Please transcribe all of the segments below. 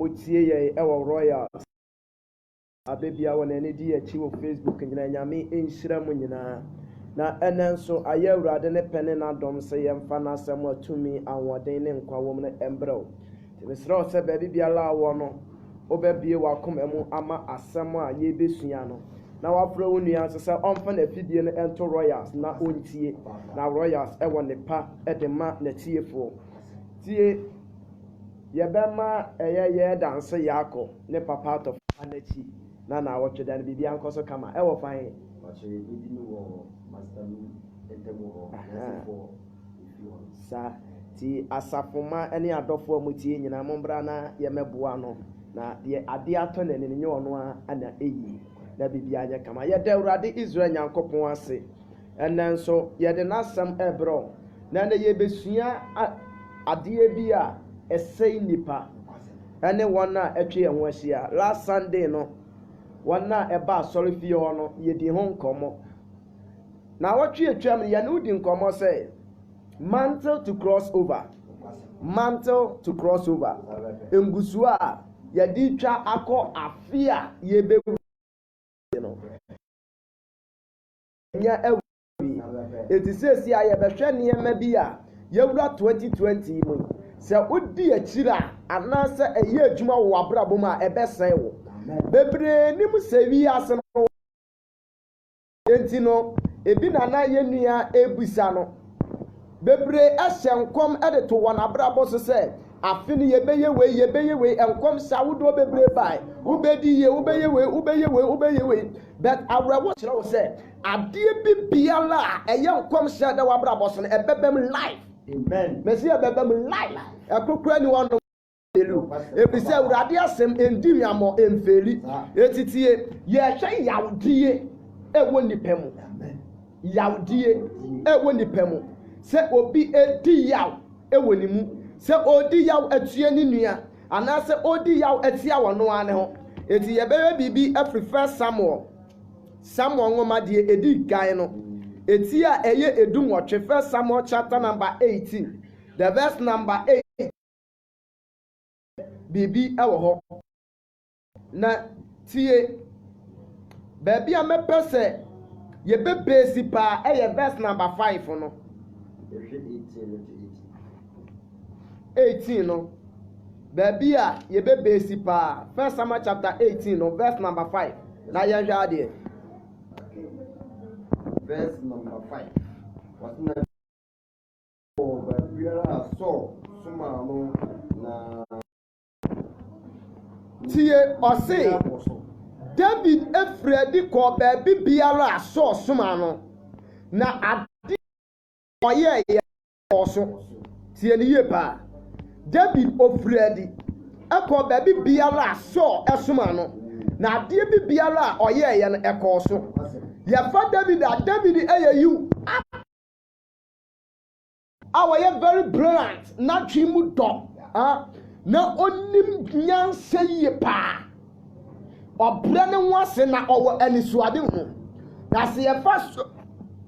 motie ye ewo Royals abebia wona ne di achi wo Facebook nyina nyame enhyira mu nyina na enenso aye awurade ne pene na dom se yemfa na asem atumi anwoden ne nkwa wom ne embrew tebesra se ba bibia la wo no obebie wakoma mu ama asem a ye besua no na wafra onua se omfa na fidie no ento Royals na ontie na Royals ewo ne pa edema na tiefo tie yebema ye dance yako ne papa to anachi na watch dan bibia nkoso kama ewo fan sa ti asafoma ene adofo amutie nyina mombra na yemeboa no na de ade ato na ne nye ono ana eyi na bibia anya kama ye da urade Israel nyankopon ase enenso ye de nasam ebro na na ye besua ade bi a esei nipa ene wona etwe ho ahia last Sunday no wona eba sorry fie ho no ye di ho nkomo na watwe atwam ye no di nkomo say mantle to cross over engusu a ye di twa akọ afia ye be no nya ewi etisesi a ye behwe ne ma bi a ye wura 2020 mu se odi akira anase eye adwuma wo abrabom a ebesen wo bebre nim sewi ase no enti no ebi na yenua ebusa no bebre ahyenkom ede to won abrabo so se afini yebeye we enkom sawodo bebre bai ubedi ye ubeye we but awrawo kire wo se ade bibiala eye enkom se de wabrabo so ebebem life. Amen. Mesia bebem life. Akokura ni wono elu. Ebise urade asem endi miamo emfeli. Etitie ye hwe yawdie ewo nipemu. Amen. Yawdie ewo nipemu. Se obi edi yaw ewo nimu. Se odi yaw atue ni nua. Ana se odi yaw atia wono ane ho. Eti ye bebe bibi every first Samuel ngoma die edi gan no. Etia eye edum watwe first Samuel chapter number 18 the verse number 8 bibi ewo ho na tie baby a mepese ye bebesi pa eye verse number 5 no 18 no baby a ye bebesi pa first Samuel chapter 18 no verse number 5 na ye hwa de verse number 5. What's the so sumano na tie ose David efredi ko baby biara so sumano na ade oye ye oso tie ni ye pa David ofredi eko baby biara so esumano na ade bi biara oye ye no eko so ya fa David you are very brilliant na twimu do na onim nyanse ye pa obre ne wase na owo anisuade ho na se ya fa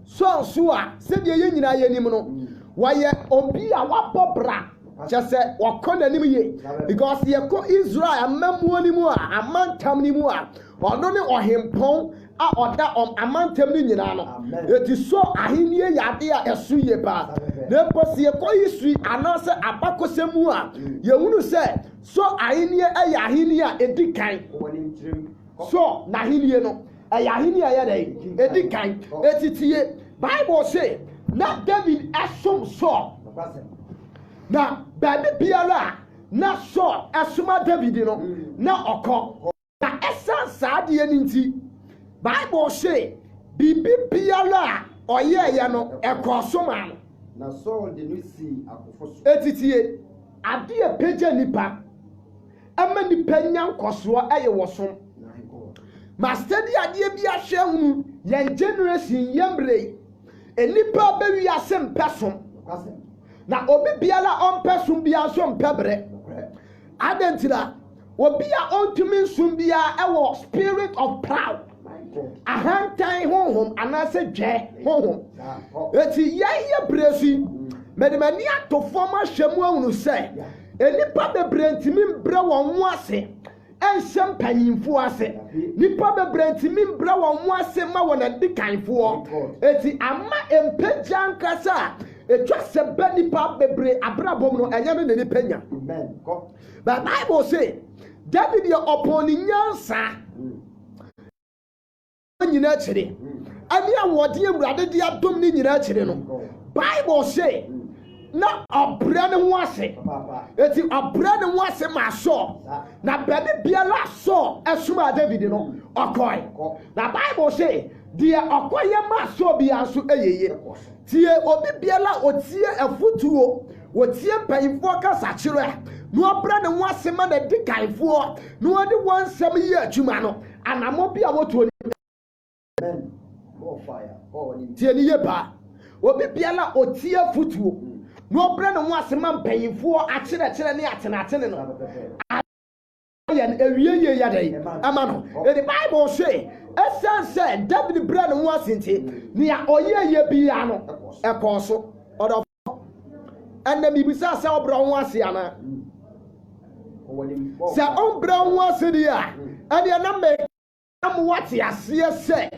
so a se de ye nyina ye nim no waye obi a wapobra chese wakona nim ye because ye ko Israel amamu onimu a amantam nimu a ono ne ohempon a oda amantam ni nyina no eti so ahenie yade a esu ye ba na posie ko yisui anase abakosemu a ye hunu se so ahenie aye ahenie a edikan so na ahenie no aye ahenie aye dey edikan etitie Bible say na David asom so na baby biara na so asoma David no na okọ na esan saade nti Bible say bibi biara oye ya no ekosoma na so de no si akofo so etitie ade e peja nipa ama nipa nyankoso eye wosom ma study ade bi ahwe hu yen generation yembre enipa be wi asem pesom na obi biala on person bia so mpebre adentira obi a ontumi nsum bia ewo spirit of proud ahantan honhom anase dwe honhom eti ye bresi medemani atofoma hwemu ahunu se enipa bebre ntimi mbre won ho ase enhyem panyimfo ase nipa bebre ntimi mbre won ho ase ma won adikanfo eti ama empagya nkasa etwa se ba nipa bebre abrabom no enya no ne panya. Amen. But Bible say David ye upon nyansa nyina chire ani awode awurade de adom ni nyina chire no Bible say na obra ne ho ase eti obra ne ho ase ma so na bebe biala so esuma David no okoi na Bible say die okoye ma so bia so eyeye tie obi biala otie afutuo wotie payimfo kasa chire no obra ne ho ase ma na dikanfo no odi wansam yi adwuma no anamo bia wotuo Amen. More fire. tie ni yeba obi biala otie afutuo no obra ne ho ase ma payimfo akire ne atene no yan ewieye yadai amano the Bible say essence David bra ne ho ase nti nia oyeye bia no ekoso odo enemi bisa se obra ho ase ana se obra ho ase dia ade na me am wati ase se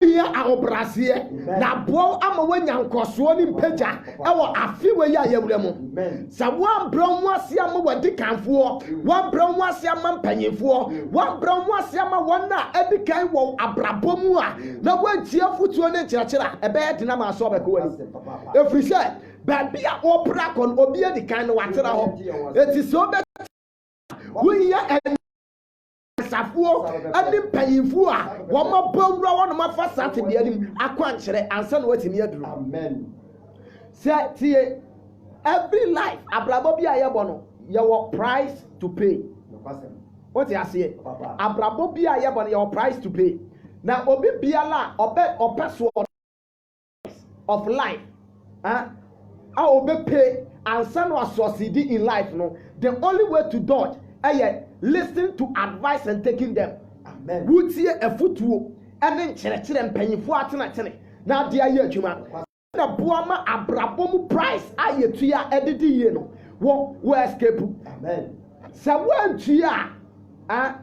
ya ahobrase na bo ama wanya nkoso ni mpagya ewo afi we ya yawremu sa wan bron wase ama wadi kanfo wan bron wase ama mpanyefo wan bron wase ama wona edikan wo abrabomu a na wantie futuo ne nkyerɛkyerɛ ebe yɛdina ma so obɛkɔ wani efiri sɛ baabi a opra kon obi edikan no watera ho eti so be we ya safuo ani payinfu a wo ma bawura wo no ma fa sate bia nim akwankyere ansa na watimi aduru. Amen. Say tie every life abrabo bia ye bono ye wo price to pay. What you say abrabo bia ye bono ye wo price to pay. Na obi bia la obe so of life a obe pay ansa na succeed in life no the only way to dodge listen to advice and taking them. Amen. Wutie efutuo ene nkyerɛkyerɛ mpanyifo atena na de aye adwuma na boama abrabom price ayetua edidi ye no wo escape. Amen. Someone tua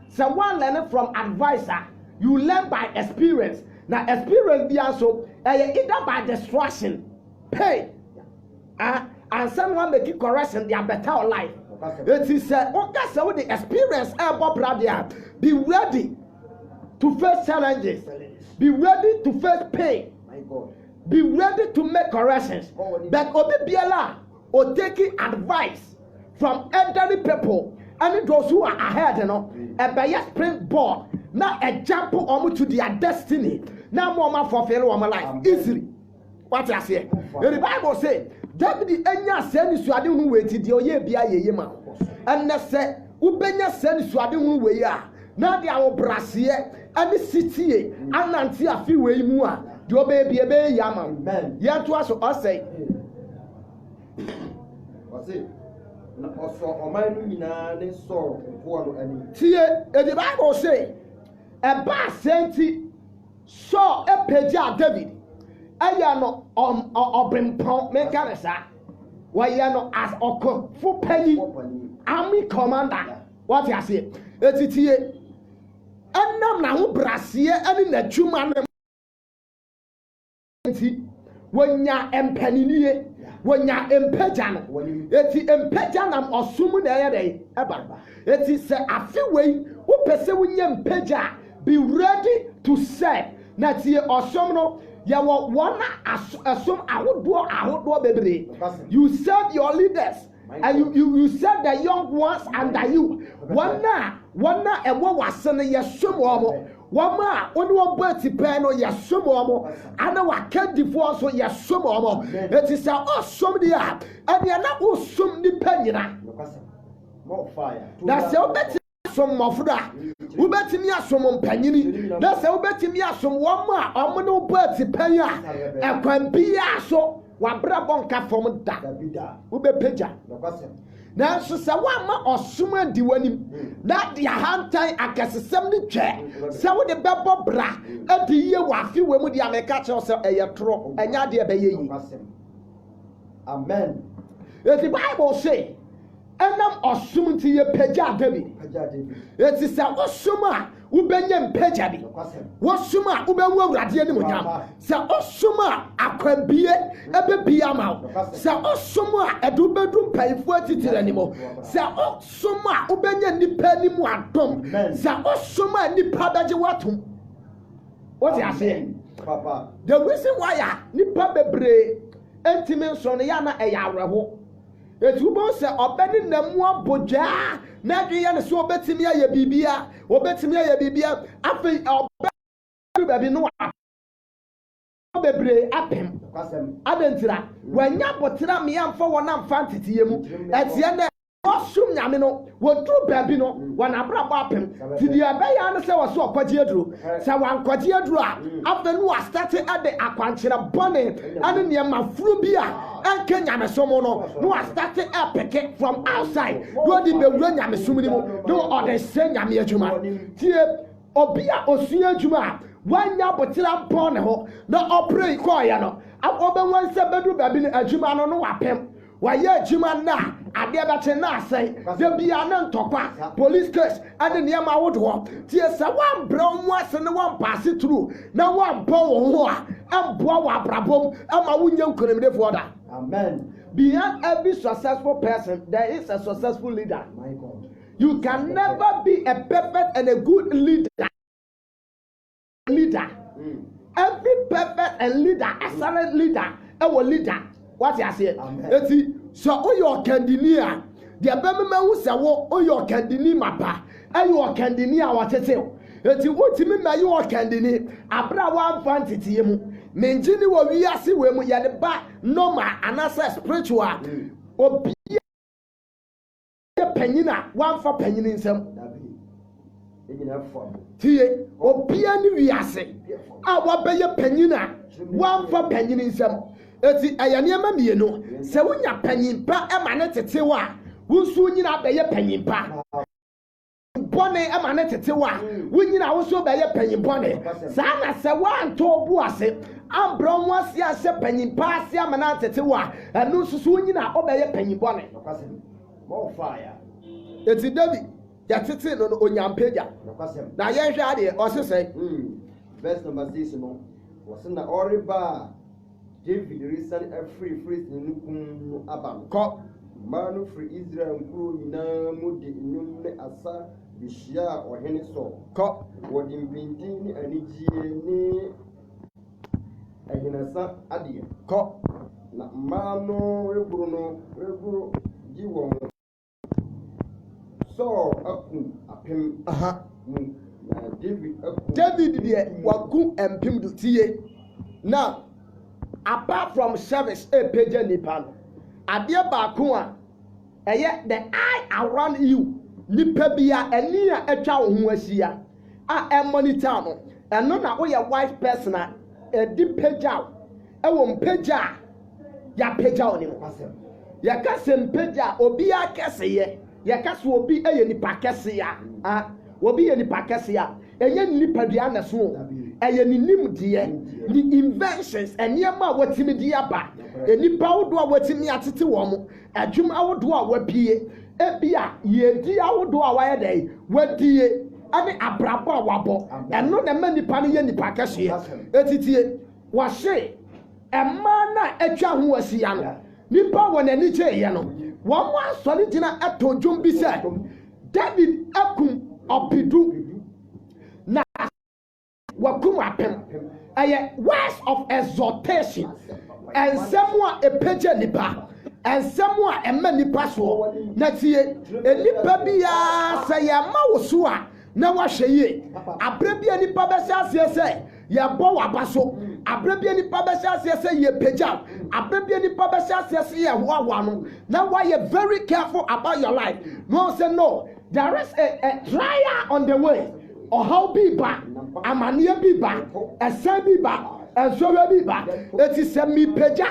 someone learn from advisor, you learn by experience. Now experience be also either by destruction pain and someone make it correction their better life. It is the experience be ready to face challenges, be ready to face pain, be ready to make corrections. But Obi Biala or taking advice from elderly people and those who are ahead, a bias springboard, now a jump on to their destiny, now more fulfill my life easily. What I say, the Bible says. David enya sani suade hu we ti de oye bia yeye ma enne se ubenya sani suade hu we ya na de awo brase ani sitie ananti afi we mu a de obe bia be ya ma ye to aso osei na oso oman nu nyina ne so ko no ani tie the Bible say e ba senti so epeja David aya no obrimpon mekanesa waya no as oko fu pani army commander what you say etitie enam na ho brase ani na twuma no enti wonya empaninie wonya empagya no eti empagya nam osum na ye dey eba eti se afi wei wo pese wonya empagya be ready to serve na tie osom no ya one assume ahodo bebre. You serve your leaders and you serve the young ones under you. One ewo wasene yesum omo. Wama oni wo beti pe no yesum omo. Ana wakadifo so yesum omo. It is awesome dia. And ya na osum ni panyina. More fire. That's how better some mafra ubetimi asom mpanyini na se ubetimi asom woma omono bati panya ekwan bia so wabra bonka fom da ubepeja na so se wama osom adi wanim na dia hantan akesesem ni twe se wo de bebo bra adi ye wafi we mu dia meka che se eyetro enya de ebe yeyi. Amen. The Bible say enam osum nti ye pagya David eti se osum a ubenya mpagya bi wosum a ubenwu awurade anim onyam se osum a akwabie ebebia ma se osum a edubedu mpaifo atitire animo se osum a ubenya nipa anim adom se osum a nipa beje watom what you say papa the reason why nipa bebre entime nso no ya na eya awerho etubo se obeni namu abogya na adweye ne so obetimi aye bibia afi obeni baby no bebre apem adentira wanya botira me amfa wona amfa ntitiye mu etie na osum nyame no woduru baby no wana brabo apem ti dia be ya ne se wo so okwaje aduro se wankwaje aduro a afenu wa start ade akwankyera bone ane ne mafuru bia anke nyame somo no wa start epeke from outside do di bewura nyame somo ni mu do ode se nyame adwuma tie obi a osua adwuma wanya botira bone ho na operate ko ya no obenwan se bedu baby ni adwuma no wapem waye adwuma na ade bete na asai de bia na ntokwa police case ade ne ma wodo ho tie se wan bra mu ase ne wan pass through na wan bon wo ho a amboa wa brabom ama wunye nkonemde for that. Amen. Behind every successful person there is a successful leader. My God. You can never be a perfect and a good leader. Every perfect and leader, excellent leader, our leader. What you say? Eti so oyo kandini a de abemema hu se wo oyo kandini mapa ayo kandini a watete eti wotimi ma yo kandini abra wa fantiti mu menjini wo wiase we mu ye de ba normal anasa spiritual obi panyina wan fa panyini nsam tie obi ani wiase a wa be ye panyina wan fa panyini nsam eti ayane ma mienu se wunya panyimpa e ma ne tetewa wunsu nyina be ye panyimpa bone e ma ne tetewa wunyina wunsu be ye panyimpone sa na se wanto bu ase ambro nwase ase panyimpa ase ama na tetewa anu susu wunyina o be ye panyimpone more fire eti David ya tete no onyampagya na ye hwe ade o sesai verse number 6 no wasna oriba David recently free nukum abam ko manu free Israel nkuru nyina mu de nnum ne asa bihia ohene so ko wodi mpinti ni anijie ni ahinasa ade ko na manu reguru jiwo so akun apem na David de waku empim do tie now apart from service a page nipa no ade baako a eye the eye around you nipa bia ani a atwa wo ho asia a monitor no eno na wo ye wise person a edi page out e wo mpage a ya page out ni mo ya ka se mpage a obi akese ye ya ka so obi eye nipa kese ya obi ye nipa kese ya eye nipa bia na so eye ni nimdie ni inventions eniema watimi di aba enipa wodo a watimi atete wo mo adwuma wodo a wapie ebia ye di awodo a waye dai wadie ane abrabo a wabo eno na ma nipa no ye nipa kese etitie wahye emma na atwa ho asia no nipa wona ni che ye no wo mo asori gina atodwom bi se David akum opidu na wakum apem aye words of exhortation and someone a page nipa and someone a many paso na tie enipa bia say ya ma wo so a na wa hweye abre bia nipa be se ya bo wabaso abre bia nipa be se ye pagya abre bia nipa be se ye hoawa no na why you very careful about your life no say no there is a trial on the way or how be ba amania bi ba esa bi ba ensowe bi ba eti se mi pagya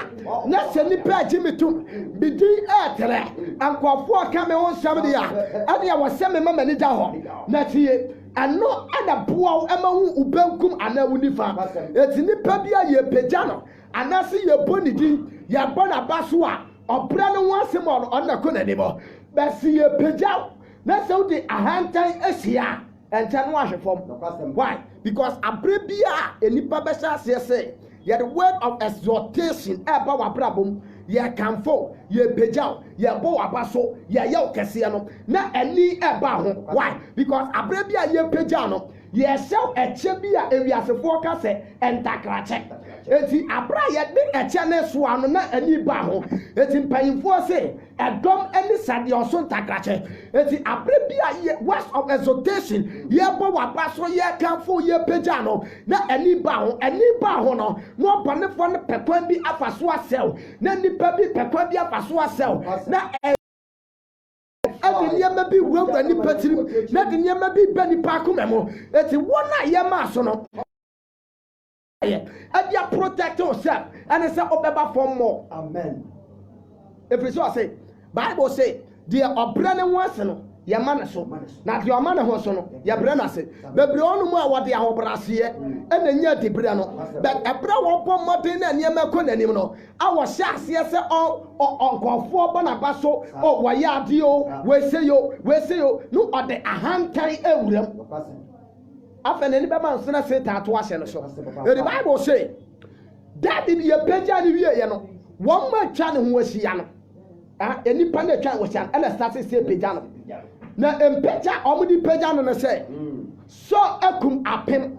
na se ni pagya mitum bidi etere ankofo ka me won sam de ya ade ya wose me mama ni da ho na tie ano ada boa ema hu ubankum ana unifa eti ni pa bia ye pagya no anase ye bonidi ya bona baso a ɔbrɛ no ho asɛm ɔna kɔ n'anim bɛsi yɛ pagyaw na sɛ wode ahantan ahyia ɛnkyɛn no ahwe fam. Why? Because abrɛ bi a enipa bɛhyɛ aseɛ sɛ yɛ the word of exhortation ɛba w'abrabom yɛ kanfo yɛ pagyaw yɛ bɔ w'aba so yɛ yɛ kɛseɛ no na ɛni ɛba ho. Why? Because abrɛ bi a yɛ pagyaw no yɛ hyɛw ɛkyɛ bi a ewiasefoɔ ka sɛ ɛntakrakyɛ. Eti abra yɛde ɛkyɛ ne so ano na ani ba ho. Eti mpanyinfoɔ se ɛdɔm ɛne sadeɛ ɔso ntakrakyɛ. Eti abra bi a yɛ words of exhortation yɛbɔ w'aba so yɛ kanfo yɛ pagya no na ani ba ho. Ani ba ho no na ɔbɔnefoɔ no pɛkwan bi afa so asɛw na nipa bi pɛkwan bi afa so asɛw na ɛde nneɛma bi wura nipa tirim na de nneɛma bi ba nipa akoma mu. Eti wɔn a yɛma so no ɛde protect yourself ɛne sɛ ɔbɛba fam more. Amen. Efiri so ɔse Bible say deɛ ɔbrɛ ne ho ase no yɛma ne so na deɛ ɔma ne ho so no yɛbrɛ no ase. Bebree ɔno mu a wɔde ahobraseɛ ɛna nya dibrɛ no but ɛbrɛ wɔbɔ mmɔden na nneɛma kɔ n'anim no a wɔhyɛ aseɛ sɛ ɔnkɔfoɔ bɔ n'aba so wɔyɛ adeɛ o wɔese yo no ɔde ahantan awuram. After any bema nsena Satan to ahyɛ no so. The Bible say David ye pagya ne wie ye no wɔn ma twa ne ho ahyia no enipa na twa ho ahyia na start say pagya no na empagya ɔmo di pagya no no sɛ so akum apem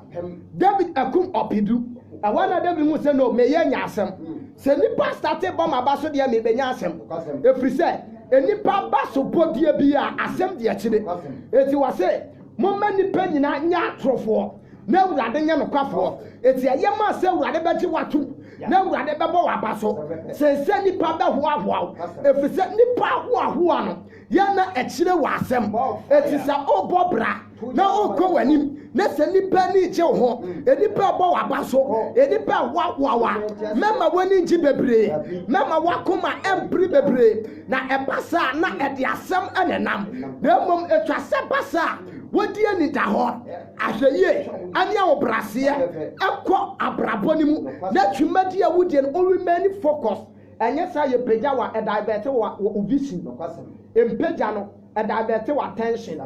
David akum opidu awana David mu sɛ no me ye nya asɛm sɛ nipa start bɔ ma ba so de me benya asɛm efiri sɛ enipa ba so bodie bi a asɛm de akyire eti wɔ sɛ Mama nipa nyina nya atrofoɔ na Awurade nya nokwafoɔ. Eti ɛyɛ ma sɛ Awurade bɛgye wato na Awurade bɛbɔ waba so sɛ nipa bɛhoahoa efiri sɛ nipa ahoahoa no yɛ na ɛkyerɛ wɔ asɛm. Eti sɛ ɔbɔ bra na ɔkɔ w'anim na sɛ nipa ni gye wo ho enipa bɔ waba so enipa ahoahoa mɛma w'ani gye bebree mɛma wakoma ɛmpiri bebree na ɛbasa na ɛde asɛm ɛnenam na mmom etwa sɛ basa wodi ani da hɔ ahwɛyie ane a wobraseɛ ɛkɔ abrabɔ ne mu na twumadi a wodie no remain focus ɛnyɛ saa yɛ pagya wa divert wa vision empagya no divert wa attention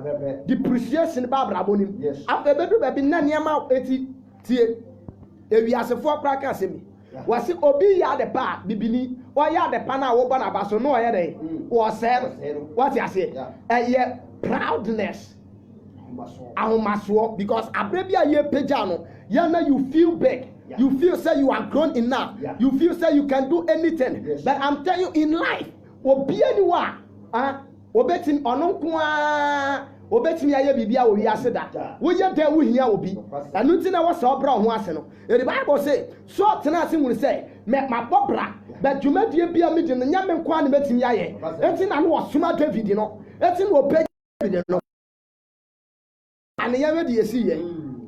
depreciation ba abrabɔ ne mu after bedu baabi na nneɛma eti tie ewiasefoɔ kora ka sɛ mi wɔsi obi yɛ adepa bibini ɔyɛ adepa na wɔbɔ n'aba so na ɔyɛ dɛ wɔsɛɛ wɔte aseɛ ɛyɛ proudness ahomasoɔ because abere bi a yɛ pagya no yana you feel big you feel say you are grown enough you feel say you can do anything but I'm telling you in life obi anywa obetimi ɔno nkoa obetimi ayɛ biribi a owi ase da woyɛ da wo hia obi ɛno nti na wɔsɛ ɔbra ho ase no the Bible say so tena ase nwunu sɛ ma bɔbra but dwumadie bi a medi no nya me nkoa ne betimi ayɛ enti na no wɔsoma David no enti na opagya David no and you ready to see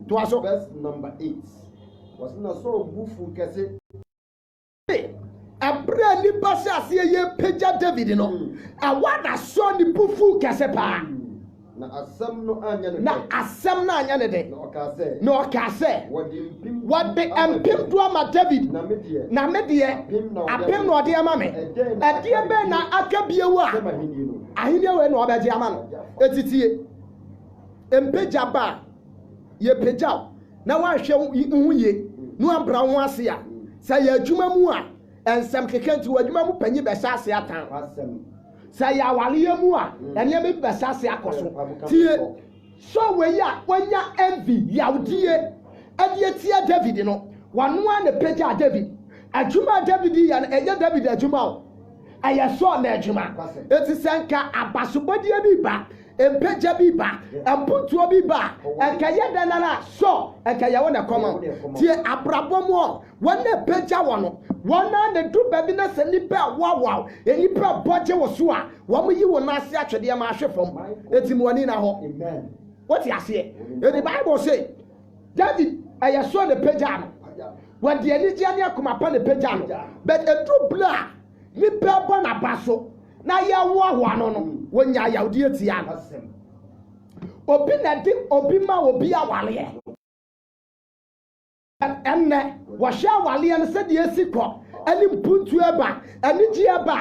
to us. Verse number 8 was not so bufu kese. A brand pass as ye pagya David no. I want a son the bufu kese pa. Na asem no anya ne de. No ka se. What be empim to ama David. Na me de apem no de ama me. E de be na aka biewu a. Ahine we no obeje ama no. Etitie. Empagya ba ye pagyaw na wanhwɛ hu ye no abra ho ase a sɛ yɛ adwuma mu a ensɛm keke nti wadwuma mu panyi bɛhyɛ ase atan sɛ yɛ awaleɛ mu a ɛnea bi bɛhyɛ ase akɔ so tie so we ya wanya envy yawdie ɛde tie David no wano a ne pagya David adwuma David yɛ no ɛyɛ David adwuma o ɛyɛ so na adwuma eti sɛ nka abasobɔdeɛ bi ba empagya bi ba emputuo bi ba ekaya danana so ekaya wona koma tie abrabɔ mu wona pagya wono wona ne du ba bi na se nipa wawaw enipa bɔgye wo so a wo mo yi wo na ase atwede ma ahwe fam eti mo ani na ho amen what you say the Bible say David aya so ne pagya no wode ani gye ne akoma pa ne pagya no but edu bla nipa bɔ na ba so na ya wo ano no wonya yawdi etia no obi na di obi ma obi awale enne wo hwa awale no se de esi kɔ ɛne mpuntu ɛba anigye ɛba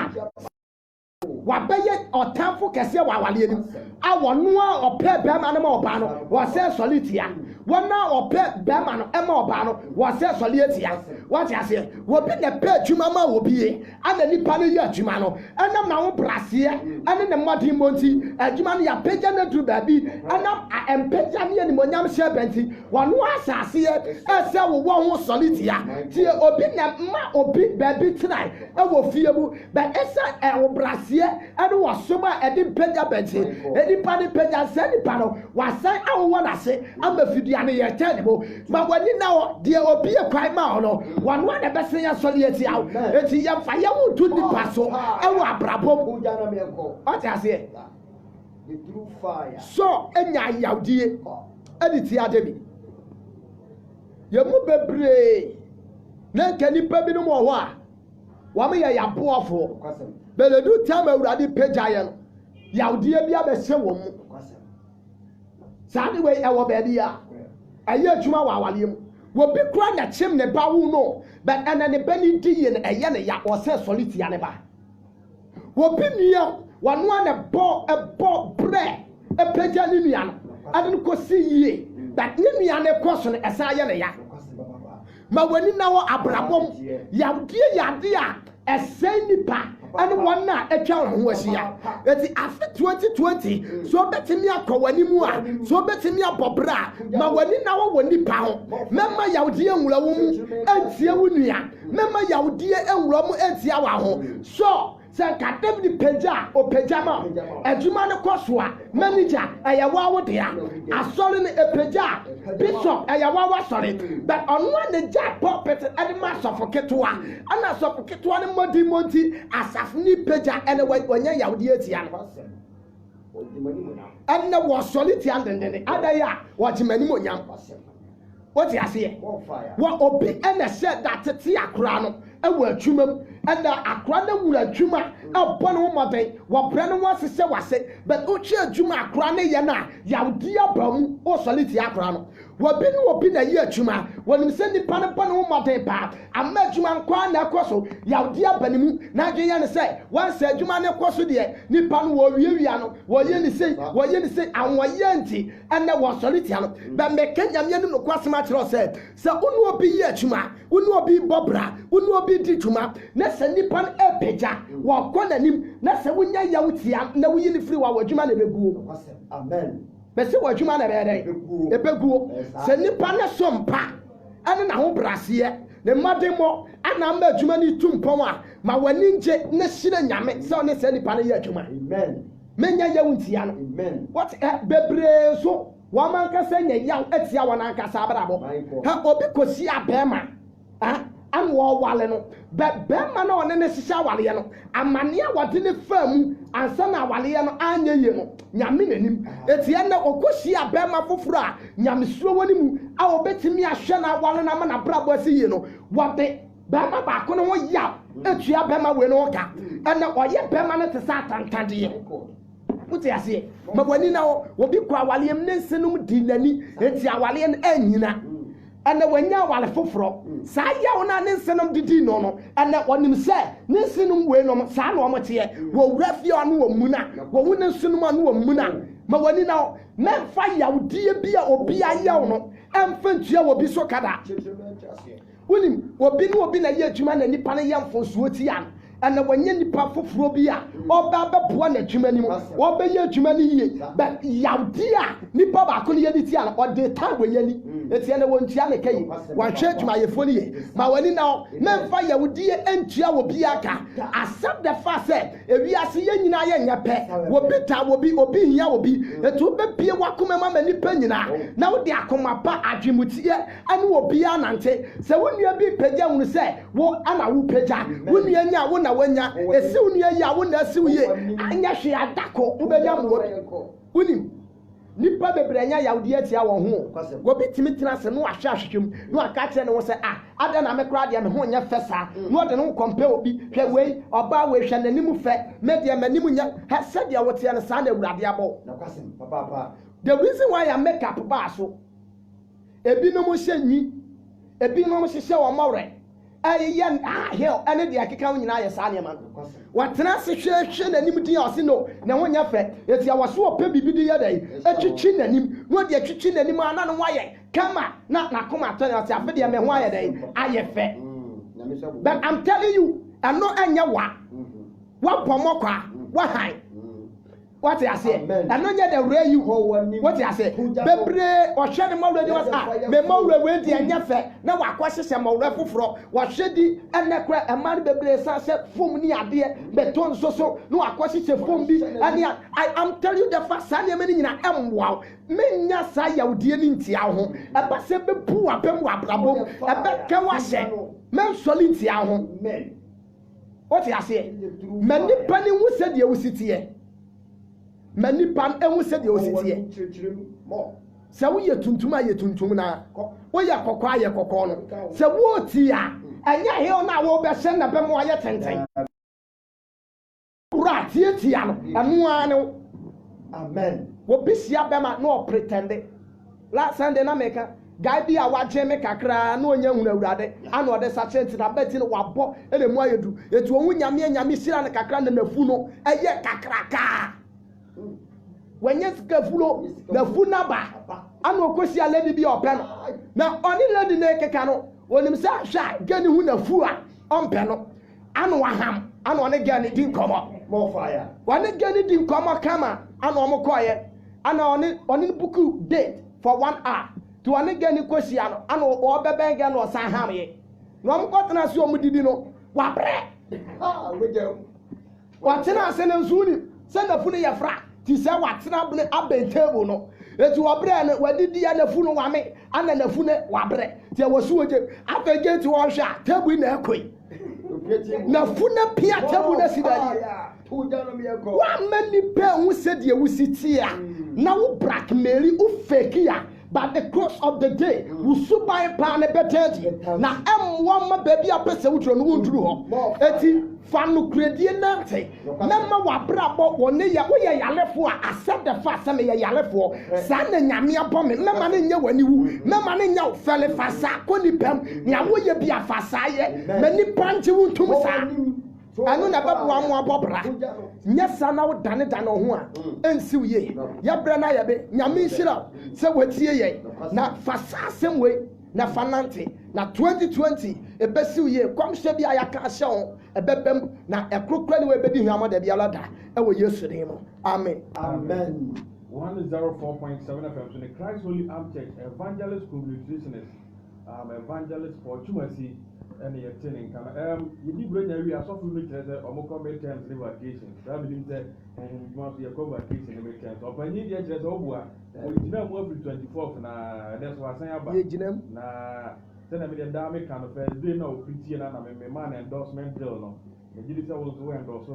wabɛyɛ ɔtamfo kɛseɛ wɔ awaleɛ nim a wɔno a ɔpɛ bɛrima no ma ɔbaa no wɔsɛ sɔle tia wɔn a ɔpɛ bɛrima no ɛma ɔbaa no wɔsɛ sɔle atia wɔte aseɛ wɔbi na pɛ adwuma ma wɔbi yie ana nipa no yɛ adwuma no ɛnam na ho braseɛ ɛne ne mmɔden mmɔ nti adwuma no yɛapagya no aduru baabi ɛnam mpagya no yɛ nimonyam hyɛ bɛnti wɔno asaseɛ ɛsɛ wowɔ ho sɔle tia tie obi na ma obi baabi tena ɛwɔ fie mu bɛ ɛsɛ ɛwɔ braseɛ ɛne wɔsom a ɛde mpagya bɛnti nipa ne pagya sɛ nipa no wasan awowɔ n'ase ama fidua no yɛtɛ ne mu ma w'ani na hɔ deɛ obi yɛ kwan ma hɔ no wɔno a na ɛbɛsɛ yɛ sɔre atia wo enti yɛmfa yɛwo nto nipa so ɛwɔ abrabɔm ɔte aseɛ so ɛnya ayawdie ɛde ti ade bi yɛmu bebree na nka nipa binom wɔ hɔ a wɔn yɛ yaboafoɔ bɛlɛdu tam awurade pagya yɛ no yawdie bi abɛhyɛ wɔn mu saa de wei ɛwɔ baabi a ɛyɛ adwuma wɔ awaleɛ mu wɔbi kura na kyem ne ba wo no but ɛna ne ba ne di yɛ no ɛyɛ ne ya ɔsɛ sɔle tia ne ba wɔbi nua wɔno a ne ɛbɔ brɛ ɛpagya ne nua no ɛde no kɔsi yie but ne nua ne kɔ so no ɛsan ayɛ ne ya ma w'ani na wɔ abrabɔm yawdie yade a ɛsɛn nipa ɛne wɔn a atwa wɔn ho ahyia eti afe 2020 so obetumi akɔ w'ani mu a so obetumi abɔ bra ma w'ani na wɔ nipa ho mɛma yawdie nwura wɔn mu ɛntie wo nua mɛma yawdie nwura mu ɛntie wɔ ho so sɛ nka David pagya opagya ma adwuma no kɔ so a manager ɛyɛ wawo dea asɔre no epagya bishop ɛyɛ wawo asɔre but ɔno a ne gya pulpit ɛde ma asɔfo ketewa ɛna asɔfo ketewa no mmɔdi mmɔnti asafo ne pagya ɛne wɔnyɛ yawdie atia no ɛnɛ wɔsɔre tia ndendene adayɛ a wɔgye m'anim onyam wɔte aseɛ wɔ obi ɛna hyɛ da tete akora no ɛwɔ adwuma mu ɛna akora no wura adwuma ɛbɔ ne ho mmɔden wɔbrɛ no ho asesɛ wase but wotwe adwuma akora no yɛ no a yawdi aba mu wɔsɔre tia akora no wɔbi ne wɔbi na yi adwuma wɔnim sɛ nipa no bɔ ne ho mmɔden paa ama adwuma nkwa na ɛkɔ so yawdi aba ne mu na adwene yɛ ne sɛ wɔnsɛ adwuma no kɔ so deɛ nipa no wɔwiawia no wɔyɛ ne sei anwɔyɛ nti ɛnɛ wɔsɔre tia no but mɛka nyameɛ no nokwasɛm akyerɛ sɛ sɛ wone obi yɛ adwuma wone obi bɔ bra wone obi di dwuma na sɛ nipa no ɛpagya wɔkɔ n'anim na sɛ wonya yaw tia na woyi ne firi wɔ adwuma na ɛbɛguo amen bɛsɛ wɔ adwuma na ɛbɛyɛ dɛn ɛbɛguo sɛ nipa no so mpa ɛne n'ho braseɛ ne mmɔdemmɔ ana ama adwuma no tu mpɔn a ma w'ani ngye na hyerɛ nyame sɛ ɔne sɛ nipa no yɛ adwuma menya yaw ntia no bebree so wɔn ankasa nya yaw atia wɔn ankasa abrabɔ ha obi kɔsi abɛɛma ana wɔwale no bɛɛma na ɔne ne hyehyɛ awaleɛ no amanneɛ wɔde ne faa mu ansa na awaleɛ no anyɛ yie no nyame n'anim eti ɛnɛ ɔkɔsi abɛɛma foforɔ a nyamesuro wɔ ne mu a wɔbɛtumi ahwɛ na awale na ama n'abrabɔ asi yie no wɔde bɛɛma baako no ho yaw etua bɛɛma wei no ɔka ɛnɛ ɔyɛ bɛɛma no te sɛ atantadeɛ wote aseɛ ma w'ani na obi kɔ awaleɛ mu ne nsenum di n'ani eti awaleɛ no anyina ɛnɛ wɔnya awale foforɔ saa yaw na ne nsenum didi no ɛnɛ ɔnim sɛ ne nsenum wei no saa na ɔmo teɛ wɔwura fie ɔno wɔ mu na wɔwu ne nsenum ɔno wɔ mu na ma w'ani na mɛmfa yawdie bi a obi ayaw no ɛmfa ntua wɔ bi so kada wonim obi na yɛ adwuma na nipa no yɛ mfonsuo tia ɛnɛ wɔnyɛ nipa foforɔ bi a ɔba bɛboa n'adwuma no mu wɔbɛyɛ adwuma no yie but yawdi a nipa baako no yɛ ne tia no ɔde taa wɔ yɛ ni eti ɛnɛ wɔntua ne ka yi wɔahwɛ adwumayɛfoɔ no yie ma w'ani na mɛmfa yawdie ntua wɔ bi aka accept the fact sɛ ewiase yɛ nyinaa yɛ nyɛ pɛ wɔbi ta obi hia obi etu wobɛpie wakoma ma nipa nyinaa na wode akoma pa adwemutie ɛne obi anante sɛ wo nua bi pagya hunu sɛ wo ana wo pagya wo nua nya wo na wanya esi wo nua yi a wo na esi wo ye anya hwe adako wobɛnya mo wonim nipa bebree nya yawdi atia wɔn ho gobi timi tena se no ahwe ahwehwem no aka kyerɛ ne wo sɛ ada na me kra de me ho nya fɛ saa no de no compare obi hwɛ wei ɔba wei hwɛ n'anim fɛ me de m'anim nya ha sɛ de wo tia ne saa na awurade abɔ na kwasem papa the reason why I make up ba so ebinom hyɛ nyi ebinom hyehyɛ wɔn mɔre ɛyɛ hill ɛne deɛ ɛkeka ho nyinaa yɛ saa nneɛma no watena ase hwehwɛ n'anim din a ɔse no na ho nyɛ fɛ eti a wɔso ɔpɛ biribi de yɛ dɛ ɛtwitwi n'anim na ɔde atwitwi n'anim a na no ho ayɛ kama na n'akoma atɔ ne ɔse afe deɛ me ho ayɛ dɛ ayɛ fɛ but I'm telling you ɛno ɛnyɛ wa wabɔ mmɔkɔ a wahan wate aseɛ ɛno nyɛ the real you wate aseɛ bebree ɔhwɛ ne mawura di wasa me mawura wei di ɛnyɛ fɛ na wakɔ hyehyɛ mawura foforɔ wɔhwɛ di ɛnɛ kora ɛma no bebree san sɛ fom ne adeɛ bɛtɔ nso so na wakɔ hyehyɛ fom bi ɛne I'm telling you the fact saa nneɛma no nyina ɛmmoa menya saa yawudie ne ntia ho ɛba sɛ bɛpu wapɛm wɔ abrabom ɛbɛka wahyɛ mɛnsɔle ntia ho wate aseɛ ma nipa ne hu sɛdeɛ wosi teɛ ma nipa ehu sɛ deɛ ositiɛ sɛ woyɛ tuntum a yɛ tuntum na woyɛ kɔkɔɔ a yɛ kɔkɔɔ no sɛ woti a ɛnyɛ hew na wɔbɛhyɛ na bɛma wayɛ tenten wura tietia no ɛno ara ne amen wobi hyia bɛma na ɔpretende last Sunday na meka guy bi a wagye me kakra na onye hunu awurade ana ɔde sachet na beti no wabɔ ɛna mu ayedu etu ohun nyame hyira ne kakra na nafu no ɛyɛ kakraka wenye sikafulo na funaba ana okosi aledi bi opɛ no na oni lady na ekeka no onim sɛ ahwa gani hu na fu a ɔmpɛ no ana waham ana oni gani din kɔmɔ more fire wani gani din kɔmɔ kama ana ɔmo kɔyɛ ana oni buku date for 1 hour to oni gani kosi ano ana ɔbɛbɛn gani ɔsan ham ye na ɔmo kɔtena so ɔmo didi no wabrɛ watena ase ne nsuni sɛ na fu ne yɛ fra ti sɛ watena bene abɛn table no etu wabrɛ no wadidi ya nafu no wame ana nafu ne wabrɛ ti wɔso wogye afɛgye ti wɔhwɛ a table na ekoi nafu ne pia table na sidali wa mani pe hu sɛ deɛ wusi tia na wo blackmail wo fake ya but the cross of the day wo suban pa ne betedi na emwo ma baby apese wutro no wunduru hɔ eti fa no kredie nante na ma wabrabɔ wone ya wo yɛ yalefo a accept the fact say me yɛ yalefo sa na nyame abɔ me na ma ne nya wani wu na ma ne nya fele fa sa ko ni pam nya wo yɛ bia fa sa yɛ mani panche wuntum sa anu na babu wa mo abobra nya sa na wo dane ho a ensiw ye ya bra na ya be nyame nhira se watie ye na fa sa asem we na fanante na 2020 ebesiw ye kwamhye bia ya ka hye ho ebebem na ekrokra ne we bedi hwama da bia lada e wo Yesu din mo amen 104.7 FM so the Christ Holy Arm Church Evangelist Communicationist evangelist for Chumasi and the attending you did bring a real soft meter or more terms vacation. That means that you must be a vacation in the terms of any year just over. We did not move to 24th. That's what I say about na send a million damage kind of do no pretty and I'm a man endorsement deal. No, the digital was endorse.